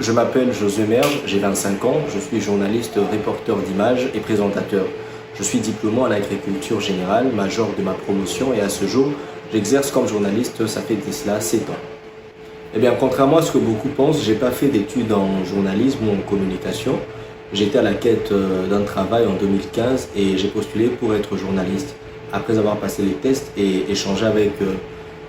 Je m'appelle Josué Merge, j'ai 25 ans, je suis journaliste, reporter d'images et présentateur. Je suis diplômé en agriculture générale, major de ma promotion et à ce jour, j'exerce comme journaliste, ça fait de cela 7 ans. Eh bien, contrairement à ce que beaucoup pensent, j'ai pas fait d'études en journalisme ou en communication. J'étais à la quête d'un travail en 2015 et j'ai postulé pour être journaliste. Après avoir passé les tests et échangé avec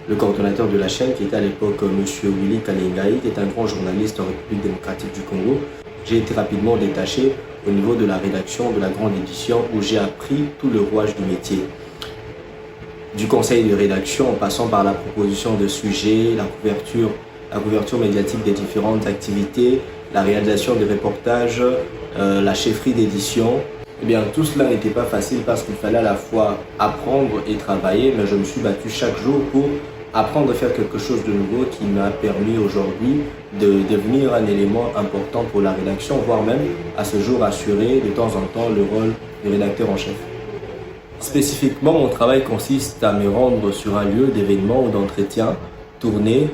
le coordonnateur de la chaîne, qui était à l'époque Monsieur Willy Kalingai, qui est un grand journaliste en République démocratique du Congo, j'ai été rapidement détaché au niveau de la rédaction de la grande édition où j'ai appris tout le rouage du métier. Du conseil de rédaction en passant par la proposition de sujets, la couverture médiatique des différentes activités, la réalisation des reportages, la chefferie d'édition. Eh bien, tout cela n'était pas facile parce qu'il fallait à la fois apprendre et travailler, mais je me suis battu chaque jour pour apprendre à faire quelque chose de nouveau qui m'a permis aujourd'hui de devenir un élément important pour la rédaction, voire même à ce jour assurer de temps en temps le rôle de rédacteur en chef. Spécifiquement, mon travail consiste à me rendre sur un lieu d'événement ou d'entretien, tourner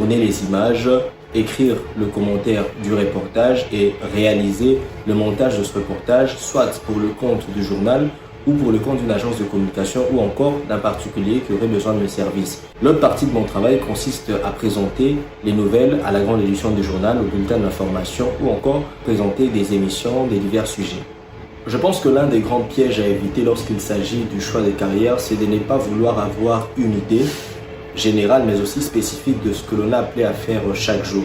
les images, écrire le commentaire du reportage et réaliser le montage de ce reportage, soit pour le compte du journal ou pour le compte d'une agence de communication ou encore d'un particulier qui aurait besoin de mes services. L'autre partie de mon travail consiste à présenter les nouvelles à la grande édition du journal, au bulletin d'information ou encore présenter des émissions des divers sujets. Je pense que l'un des grands pièges à éviter lorsqu'il s'agit du choix de carrière, c'est de ne pas vouloir avoir une idée générale mais aussi spécifique de ce que l'on a appelé à faire chaque jour.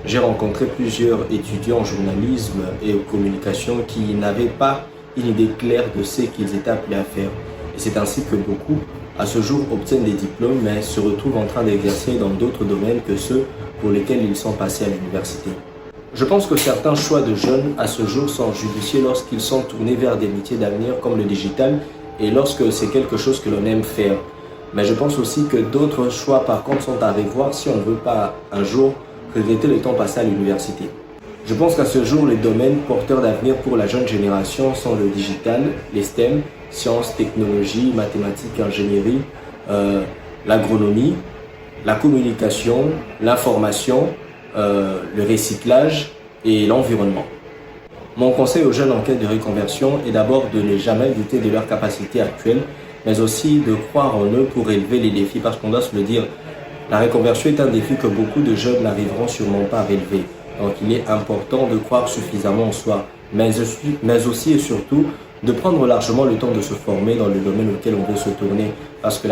J'ai rencontré plusieurs étudiants en journalisme et en communication qui n'avaient pas une idée claire de ce qu'ils étaient appelés à faire. Et c'est ainsi que beaucoup, à ce jour, obtiennent des diplômes mais se retrouvent en train d'exercer dans d'autres domaines que ceux pour lesquels ils sont passés à l'université. Je pense que certains choix de jeunes à ce jour sont judicieux lorsqu'ils sont tournés vers des métiers d'avenir comme le digital et lorsque c'est quelque chose que l'on aime faire. Mais je pense aussi que d'autres choix par contre sont à revoir si on ne veut pas un jour regretter le temps passé à l'université. Je pense qu'à ce jour, les domaines porteurs d'avenir pour la jeune génération sont le digital, les STEM, sciences, technologies, mathématiques, ingénierie, l'agronomie, la communication, l'information, le recyclage et l'environnement. Mon conseil aux jeunes en quête de reconversion est d'abord de ne jamais douter de leurs capacités actuelles, mais aussi de croire en eux pour élever les défis, parce qu'on doit se le dire, la reconversion est un défi que beaucoup de jeunes n'arriveront sûrement pas à relever. Donc il est important de croire suffisamment en soi, mais aussi et surtout de prendre largement le temps de se former dans le domaine auquel on veut se tourner, parce que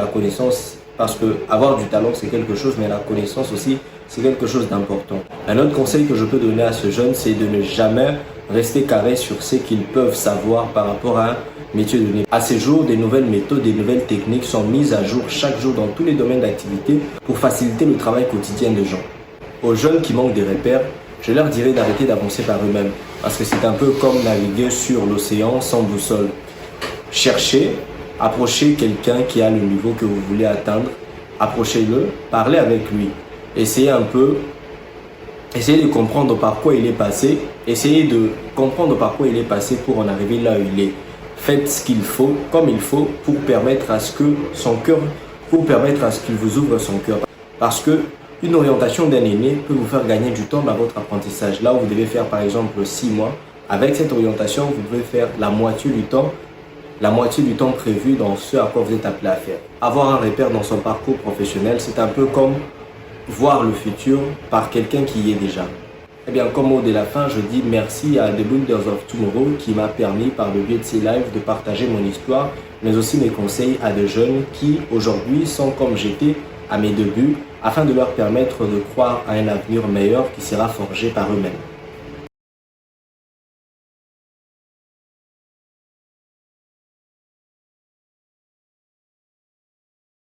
avoir du talent c'est quelque chose, mais la connaissance aussi c'est quelque chose d'important. Un autre conseil que je peux donner à ce jeune, c'est de ne jamais rester carré sur ce qu'ils peuvent savoir par rapport à un métier donné. À ces jours, des nouvelles méthodes, des nouvelles techniques sont mises à jour chaque jour dans tous les domaines d'activité pour faciliter le travail quotidien des gens. Aux jeunes qui manquent des repères, je leur dirais d'arrêter d'avancer par eux-mêmes, parce que c'est un peu comme naviguer sur l'océan sans boussole. Cherchez, approchez quelqu'un qui a le niveau que vous voulez atteindre, approchez-le, parlez avec lui. Essayez de comprendre par quoi il est passé, essayez de comprendre par quoi il est passé pour en arriver là où il est. Faites ce qu'il faut, comme il faut, pour permettre à ce qu'il vous ouvre son cœur. Parce que une orientation d'un aîné peut vous faire gagner du temps dans votre apprentissage. Là où vous devez faire par exemple 6 mois, avec cette orientation, vous pouvez faire la moitié du temps prévu dans ce à quoi vous êtes appelé à faire. Avoir un repère dans son parcours professionnel, c'est un peu comme voir le futur par quelqu'un qui y est déjà. Eh bien, comme mot de la fin, je dis merci à The Builders of Tomorrow qui m'a permis par le biais de ces lives de partager mon histoire, mais aussi mes conseils à des jeunes qui aujourd'hui sont comme j'étais à mes débuts, afin de leur permettre de croire à un avenir meilleur qui sera forgé par eux-mêmes.